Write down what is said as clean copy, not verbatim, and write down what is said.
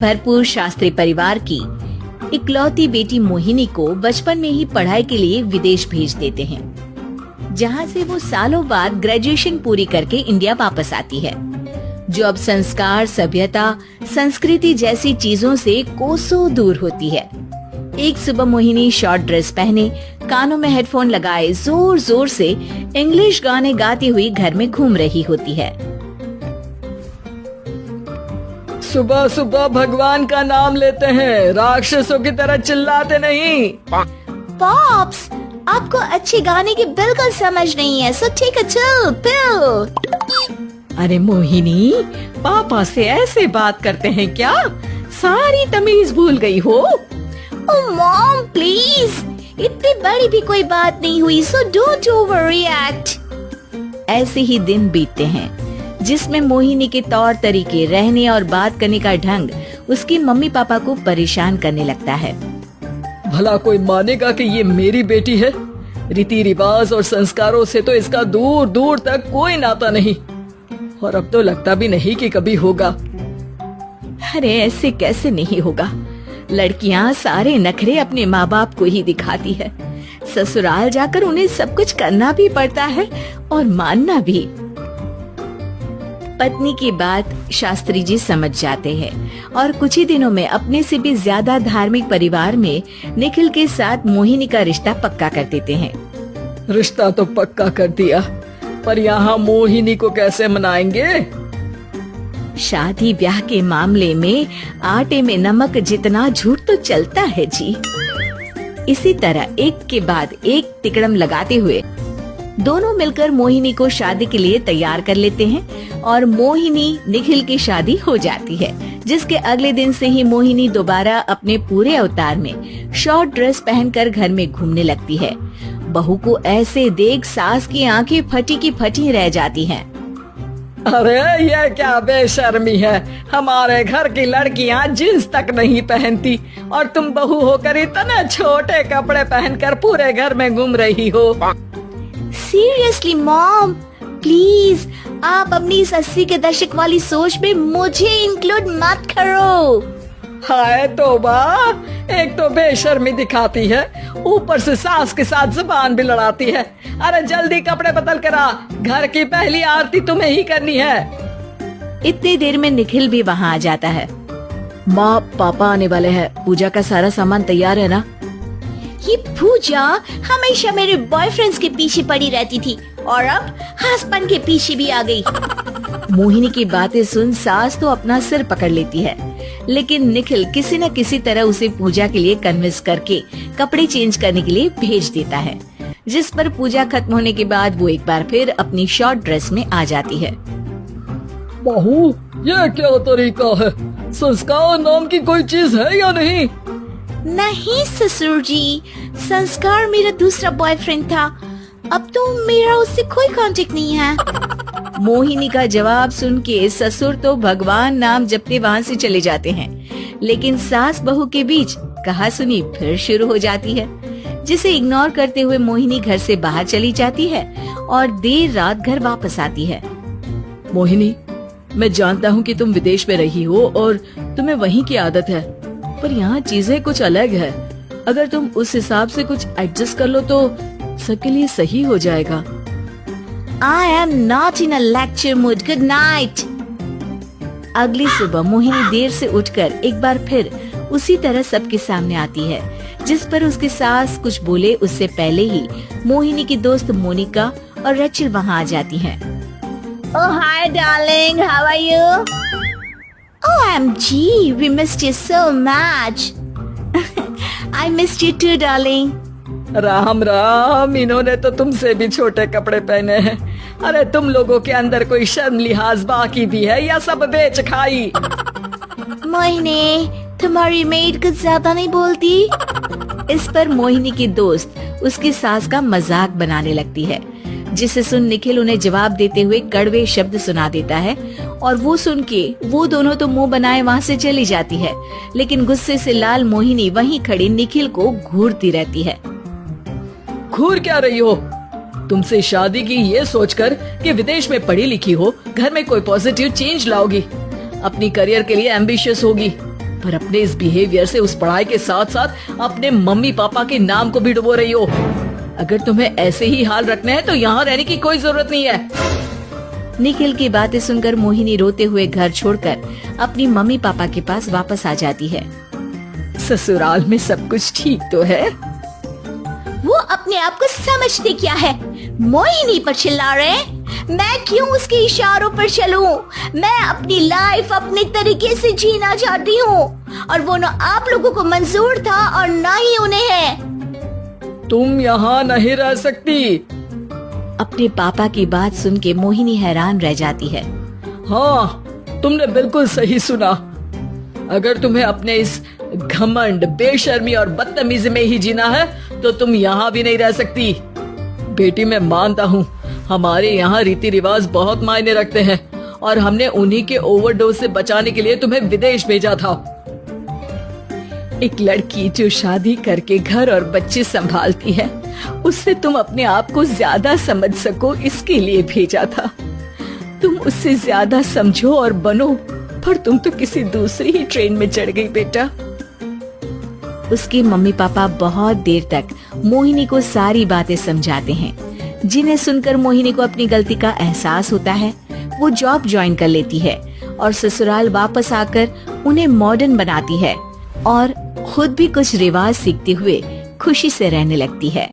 भरपूर शास्त्री परिवार की इकलौती बेटी मोहिनी को बचपन में ही पढ़ाई के लिए विदेश भेज देते हैं, जहां से वो सालों बाद ग्रेजुएशन पूरी करके इंडिया वापस आती है, जो अब संस्कार, सभ्यता, संस्कृति जैसी चीजों से कोसों दूर होती है। एक सुबह मोहिनी शॉर्ट ड्रेस पहने, कानों में हेडफोन लगाए जोर जोर से इंग्लिश गाने गाती हुई घर में घूम रही होती है। सुबह सुबह भगवान का नाम लेते हैं, राक्षसों की तरह चिल्लाते नहीं। पॉप्स, आपको अच्छे गाने की बिल्कुल समझ नहीं है, so take a chill pill. अरे मोहिनी, पापा से ऐसे बात करते हैं क्या? सारी तमीज भूल गई हो। ओह मॉम प्लीज, इतनी बड़ी भी कोई बात नहीं हुई, सो डोंट ओवररिएक्ट। ऐसे ही दिन बीतते हैं जिसमें मोहिनी के तौर तरीके, रहने और बात करने का ढंग उसकी मम्मी पापा को परेशान करने लगता है। भला कोई मानेगा कि ये मेरी बेटी है? रीति रिवाज और संस्कारों से तो इसका दूर दूर तक कोई नाता नहीं, और अब तो लगता भी नहीं कि कभी होगा। अरे ऐसे कैसे नहीं होगा? लड़कियां सारे नखरे अपने माँ बाप को ही दिखाती है। ससुराल जाकर उन्हें सब कुछ करना भी पड़ता है और मानना भी। पत्नी की बात शास्त्री जी समझ जाते हैं और कुछ ही दिनों में अपने से भी ज्यादा धार्मिक परिवार में निखिल के साथ मोहिनी का रिश्ता पक्का कर देते हैं। रिश्ता तो पक्का कर दिया, पर यहाँ मोहिनी को कैसे मनाएंगे? शादी ब्याह के मामले में आटे में नमक जितना झूठ तो चलता है जी। इसी तरह एक के बाद एक तिकड़म लगाते हुए दोनों मिलकर मोहिनी को शादी के लिए तैयार कर लेते हैं और मोहिनी निखिल की शादी हो जाती है, जिसके अगले दिन से ही मोहिनी दोबारा अपने पूरे अवतार में शॉर्ट ड्रेस पहनकर घर में घूमने लगती है। बहू को ऐसे देख सास की आंखें फटी की फटी रह जाती हैं। अरे ये क्या बेशर्मी है, हमारे घर की लड़कियां जींस तक नहीं पहनती और तुम बहू होकर इतने छोटे कपड़े पहनकर पूरे घर में घूम रही हो। सीरियसली मॉम, प्लीज आप अपनी इस 80 के दशक वाली सोच में मुझे इंक्लूड मत करो। हाय तौबा, एक तो बेशर्मी दिखाती है, ऊपर से सास के साथ जुबान भी लड़ाती है। अरे जल्दी कपड़े बदल कर आ, घर की पहली आरती तुम्हें ही करनी है। इतनी देर में निखिल भी वहाँ आ जाता है। माँ, पापा आने वाले हैं, पूजा का सारा सामान तैयार है ना? ये पूजा हमेशा मेरे बॉयफ्रेंड्स के पीछे पड़ी रहती थी और अब हस्बैंड के पीछे भी आ गई। मोहिनी की बातें सुन सास तो अपना सिर पकड़ लेती है, लेकिन निखिल किसी न किसी तरह उसे पूजा के लिए कन्विंस करके कपड़े चेंज करने के लिए भेज देता है, जिस पर पूजा खत्म होने के बाद वो एक बार फिर अपनी शॉर्ट ड्रेस में आ जाती है। बहू, ये क्या तरीका है? संस्कार नाम की कोई चीज है या नहीं? नहीं ससुर जी, संस्कार मेरा दूसरा बॉयफ्रेंड था, अब तो मेरा उससे कोई कांटेक्ट नहीं है। मोहिनी का जवाब सुन के ससुर तो भगवान नाम जपते वहाँ से चले जाते हैं, लेकिन सास बहू के बीच कहासुनी फिर शुरू हो जाती है, जिसे इग्नोर करते हुए मोहिनी घर से बाहर चली जाती है और देर रात घर वापस आती है। मोहिनी, मैं जानता हूँ कि तुम विदेश में रही हो और तुम्हें वहीं की आदत है, पर यहाँ चीजें कुछ अलग है। अगर तुम उस हिसाब से कुछ एडजस्ट कर लो तो सबके लिए सही हो जाएगा। I am not in a lecture mood. Good night. अगली सुबह मोहिनी देर से उठकर एक बार फिर उसी तरह सबके सामने आती है, जिस पर उसकी सास कुछ बोले उससे पहले ही मोहिनी की दोस्त मोनिका और रचिल वहाँ आ जाती हैं। Oh hi darling, how are you? OMG, we missed you so much. I missed you too, darling. Ram Ram, इन्होंने तो तुमसे भी छोटे कपड़े पहने हैं। अरे तुम लोगों के अंदर कोई शर्म लिहाज बाकी भी है या सब बेच खाई? मोहिनी, तुम्हारी मेड कुछ ज्यादा नहीं बोलती? इस पर मोहिनी की दोस्त उसकी सास का मजाक बनाने लगती है, जिसे सुन निखिल उन्हें जवाब देते हुए कड़वे शब्द सुना देता है और वो सुन के वो दोनों तो मुंह बनाए वहाँ से चली जाती है, लेकिन गुस्से से लाल मोहिनी वहीं खड़ी निखिल को घूरती रहती है। घूर क्या रही हो? तुमसे शादी की ये सोचकर कि विदेश में पढ़ी लिखी हो, घर में कोई पॉजिटिव चेंज लाओगी, अपनी करियर के लिए एम्बिशियस होगी, पर अपने इस बिहेवियर से उस पढ़ाई के साथ साथ अपने मम्मी पापा के नाम को भी डुबो रही हो। अगर तुम्हें ऐसे ही हाल रखना है तो यहाँ रहने की कोई जरूरत नहीं है। निखिल की बातें सुनकर मोहिनी रोते हुए घर छोड़कर अपनी मम्मी पापा के पास वापस आ जाती है। ससुराल में सब कुछ ठीक तो है? वो अपने आप को समझते क्या है? मोहिनी पर चिल्ला रहे हैं? मैं क्यों उसके इशारों पर चलूं? मैं अपनी लाइफ अपने तरीके से जीना चाहती हूँ और वो ना आप लोगों को मंजूर था और ना ही उन्हें है। तुम यहाँ नहीं रह सकती। अपने पापा की बात सुन के मोहिनी हैरान रह जाती है। हाँ, तुमने बिल्कुल सही सुना। अगर तुम्हें अपने इस घमंड, बेशर्मी और बदतमीजी में ही जीना है तो तुम यहाँ भी नहीं रह सकती। बेटी, मैं मानता हूँ हमारे यहाँ रीति रिवाज बहुत मायने रखते हैं और हमने उन्हीं के ओवरडोज से बचाने के लिए तुम्हें विदेश भेजा था। एक लड़की जो शादी करके घर और बच्चे संभालती है, उससे तुम अपने आप को ज्यादा समझ सको इसके लिए भेजा था। तुम उससे ज्यादा समझो और बनो, पर तुम तो किसी दूसरी ही ट्रेन में चढ़ गई बेटा। उसके मम्मी पापा बहुत देर तक मोहिनी को सारी बातें समझाते हैं, जिन्हें सुनकर मोहिनी को अपनी गलती का एहसास होता है। वो जॉब ज्वाइन कर लेती है और ससुराल वापस आकर उन्हें मॉडर्न बनाती है और खुद भी कुछ रिवाज सीखते हुए खुशी से रहने लगती है।